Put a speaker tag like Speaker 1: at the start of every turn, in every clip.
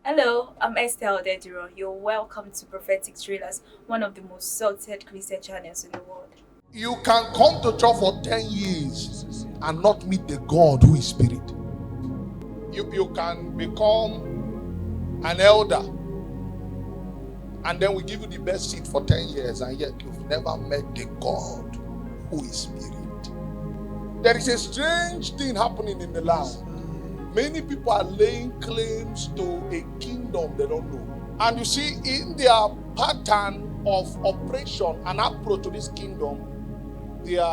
Speaker 1: Hello, I'm Estelle Dediro. You're welcome to Prophetic Trailers, one of the most sought Christian channels in the world.
Speaker 2: You can come to church for 10 years and not meet the God who is spirit. You can become an elder and then we give you the best seat for 10 years and yet you've never met the God who is spirit. There is a strange thing happening in the land. Many people are laying claims to a kingdom they don't know. And you see, in their pattern of operation and approach to this kingdom, their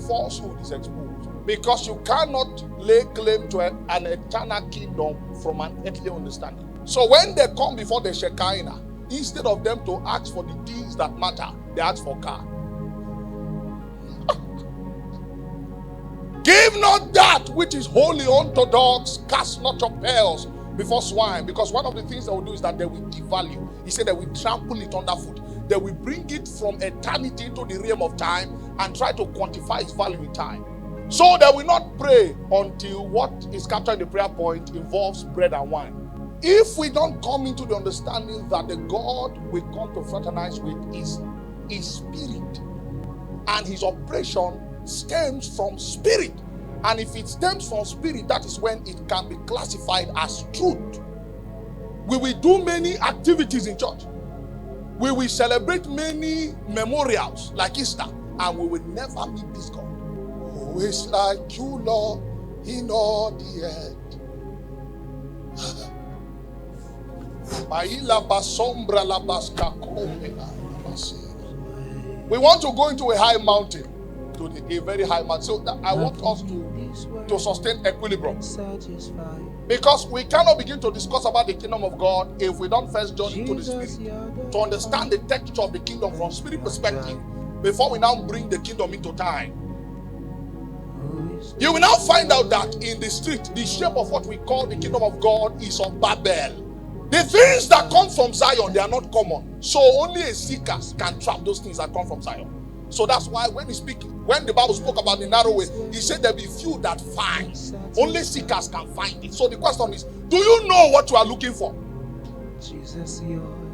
Speaker 2: falsehood is exposed. Because you cannot lay claim to an eternal kingdom from an earthly understanding. So when they come before the Shekinah, instead of them to ask for the things that matter, they ask for car. Give not that which is holy unto dogs, cast not your pearls before swine. Because one of the things they will do is that they will devalue. He said they will trample it underfoot. They will bring it from eternity to the realm of time and try to quantify its value in time. So they will not pray until what is captured in the prayer point involves bread and wine. If we don't come into the understanding that the God we come to fraternize with is spirit, and his operation stems from spirit, and if it stems from spirit, that is when it can be classified as truth. We will do many activities in church. We will celebrate many memorials like Easter, and we will never meet this God. Who is like you, Lord, in all the earth? We want to go into a high mountain, to a very high mountain. So I want us to sustain equilibrium. Because we cannot begin to discuss about the kingdom of God if we don't first journey into the spirit. To understand the texture of the kingdom from spirit perspective, before we now bring the kingdom into time. You will now find out that in the street, the shape of what we call the kingdom of God is of Babel. The things that come from Zion, they are not common. So only a seeker can trap those things that come from Zion. So that's why when the Bible spoke about the narrow way, he said there be few that find. Only seekers can find it. So the question is, do you know what you are looking for?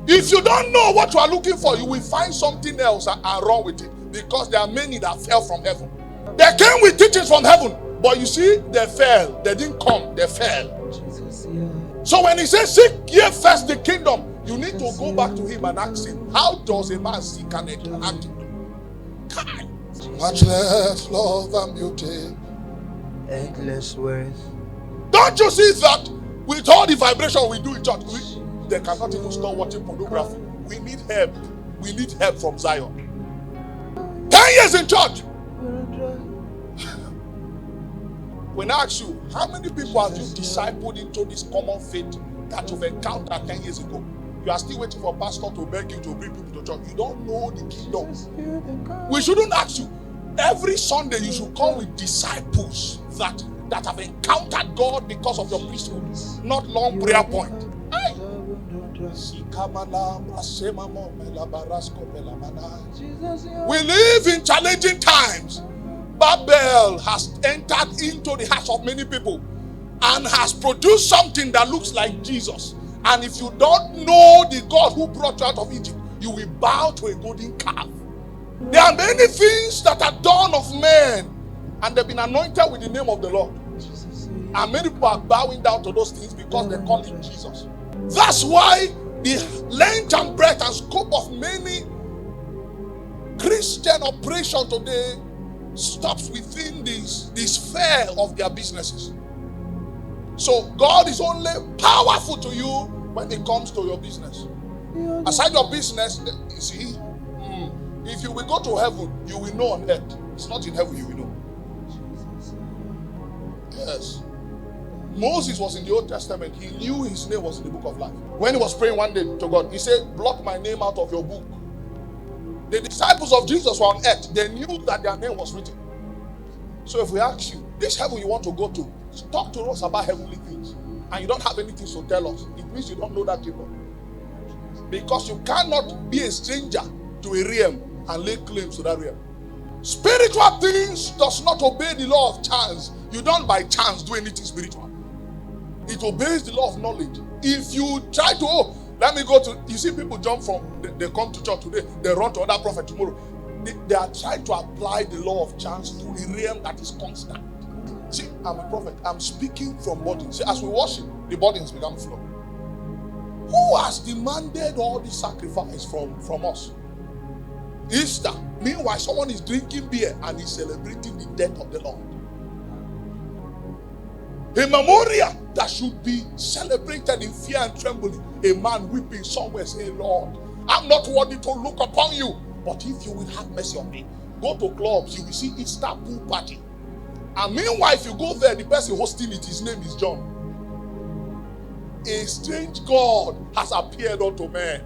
Speaker 2: If you don't know what you are looking for, you will find something else and wrong with it. Because there are many that fell from heaven. They came with teachings from heaven, but you see, they fell. They didn't come, they fell. So when he says, seek ye first the kingdom, you need to go back to him and ask him, how does a man seek an eternal kingdom? Matchless love and beauty,
Speaker 3: endless worth.
Speaker 2: Don't you see that with all the vibration we do in church, they cannot even stop watching pornography. We need help. We need help from Zion. 10 years in church. When I ask you, how many people have you discipled into this common faith that you've encountered 10 years ago? You are still waiting for a pastor to beg you to bring people to church. You don't know the kingdom. We shouldn't ask you. Every Sunday you should come with disciples that have encountered God because of your priesthood, not long prayer point. We live in challenging times. Babel has entered into the hearts of many people and has produced something that looks like Jesus. And if you don't know the God who brought you out of Egypt, you will bow to a golden calf. There are many things that are done of men, and they've been anointed with the name of the Lord. And many people are bowing down to those things because they call it Jesus. That's why the length and breadth and scope of many Christian operation today stops within this sphere of their businesses. So God is only powerful to you when it comes to your business. Aside your business, you see, if you will go to heaven, you will know on earth. It's not in heaven you will know. Yes. Moses was in the Old Testament. He knew his name was in the book of life. When he was praying one day to God, he said, blot my name out of your book. The disciples of Jesus were on earth. They knew that their name was written. So if we ask you, this heaven you want to go to, talk to us about heavenly things, and you don't have anything to tell us, it means you don't know that kingdom. Because you cannot be a stranger to a realm and lay claims to that realm. Spiritual things does not obey the law of chance. You don't by chance do anything spiritual. It obeys the law of knowledge. If you try to, let me go to, you see people jump from, they come to church today, they run to other prophet tomorrow. They are trying to apply the law of chance to a realm that is constant. See, I'm a prophet. I'm speaking from burdens. See, as we worship, the burdens become flow. Who has demanded all this sacrifice from us? Easter. Meanwhile, someone is drinking beer and is celebrating the death of the Lord. A memorial that should be celebrated in fear and trembling. A man weeping somewhere saying, Lord, I'm not worthy to look upon you, but if you will have mercy on me. Go to clubs, you will see Easter pool party. And meanwhile, if you go there, the person hosting it, his name is John. A strange God has appeared unto man.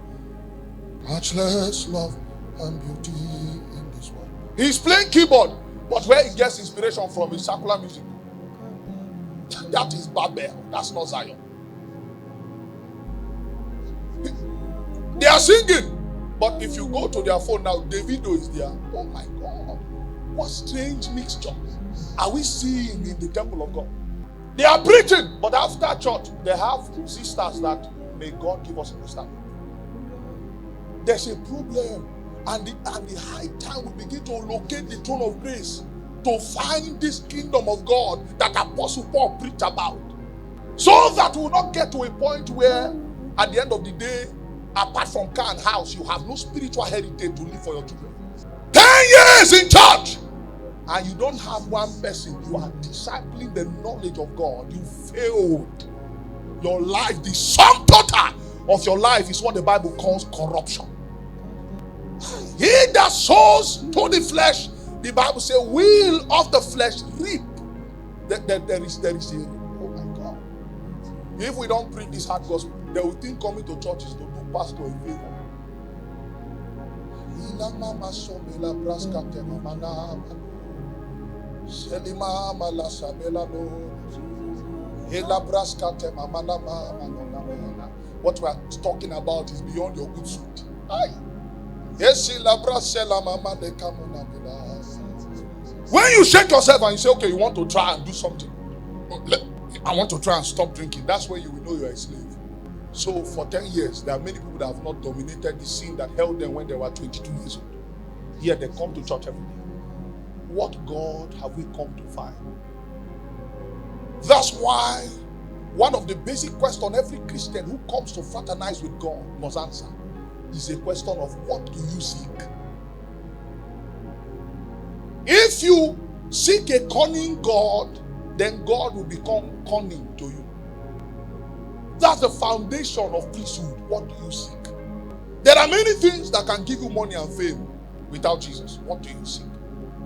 Speaker 2: Matchless love and beauty in this world. He's playing keyboard, but where he gets inspiration from is secular music. That is Babel. That's not Zion. They are singing, but if you go to their phone now, Davido is there. Oh my God. What strange mixture are we seeing in the temple of God? They are preaching, but after church, they have sisters that may God give us understanding. There's a problem, and the high time we begin to locate the throne of grace to find this kingdom of God that Apostle Paul preached about, so that we will not get to a point where, at the end of the day, apart from car and house, you have no spiritual heritage to live for your children. 10 years in church, and you don't have one person. You are discipling the knowledge of God. You failed. Your life, the sum total of your life is what the Bible calls corruption. He that sows to the flesh, the Bible says, will of the flesh reap. There is a, oh my God. If we don't preach this hard gospel, they will think coming to church is to do pastor a favor. What we are talking about is beyond your good suit. When you shake yourself and you say, okay, you want to try and do something, I want to try and stop drinking, that's when you will know you are a slave. So for 10 years, there are many people that have not dominated the scene that held them when they were 22 years old. Here they come to church every day. What God have we come to find? That's why one of the basic questions every Christian who comes to fraternize with God must answer is a question of what do you seek? If you seek a cunning God, then God will become cunning to you. That's the foundation of priesthood. What do you seek? There are many things that can give you money and fame without Jesus. What do you seek?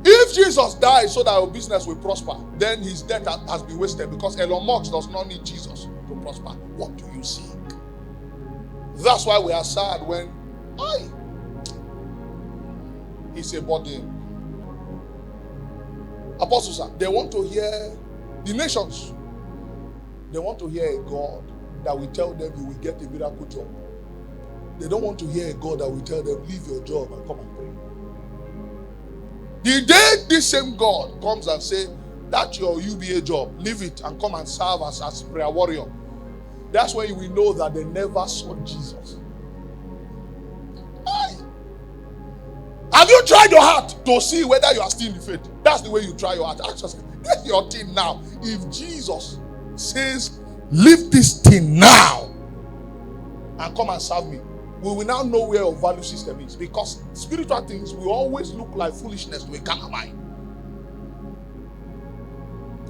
Speaker 2: If Jesus died so that your business will prosper, then his death has been wasted, because Elon Musk does not need Jesus to prosper. What do you seek? That's why we are sad when it's a burden. Apostles, they want to hear the nations. They want to hear a God that will tell them you will get a miracle job. They don't want to hear a God that will tell them leave your job and come and pray. The day this same God comes and say, that's your UBA job, leave it and come and serve as prayer warrior, that's when you will know that they never saw Jesus. Have you tried your heart to see whether you are still in the faith? That's the way you try your heart. Ask yourself, get your thing now. If Jesus says, leave this thing now and come and serve me, we will now know where your value system is, because spiritual things will always look like foolishness to a carnal mind.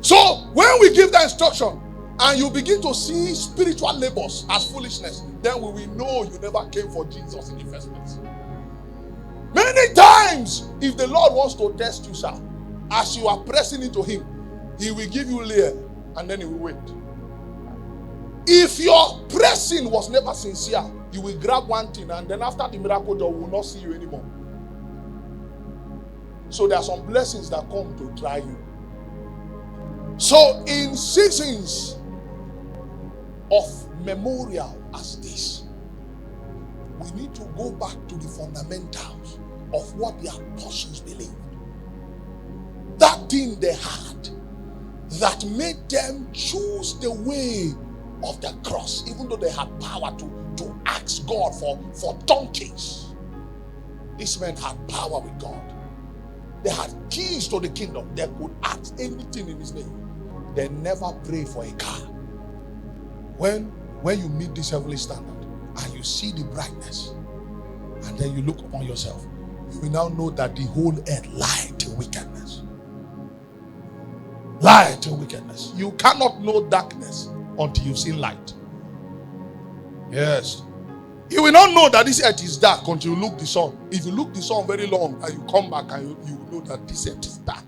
Speaker 2: So when we give that instruction and you begin to see spiritual labors as foolishness, then we will know you never came for Jesus in the first place. Many times, if the Lord wants to test you, sir, as you are pressing into him, he will give you layer and then he will wait. If your pressing was never sincere, you will grab one thing and then after the miracle job, will not see you anymore. So there are some blessings that come to try you. So in seasons of memorial as this, we need to go back to the fundamentals of what the apostles believed. That thing they had that made them choose the way of the cross, even though they had power to ask God for donkeys. These men had power with God. They had keys to the kingdom. They could ask anything in his name. They never pray for a car. When you meet this heavenly standard and you see the brightness, and then you look upon yourself, you will now know that the whole earth lied in wickedness. Light and wickedness. You cannot know darkness until you've seen light. Yes. You will not know that this earth is dark until you look the sun. If you look the sun very long and you come back and you know that this earth is dark.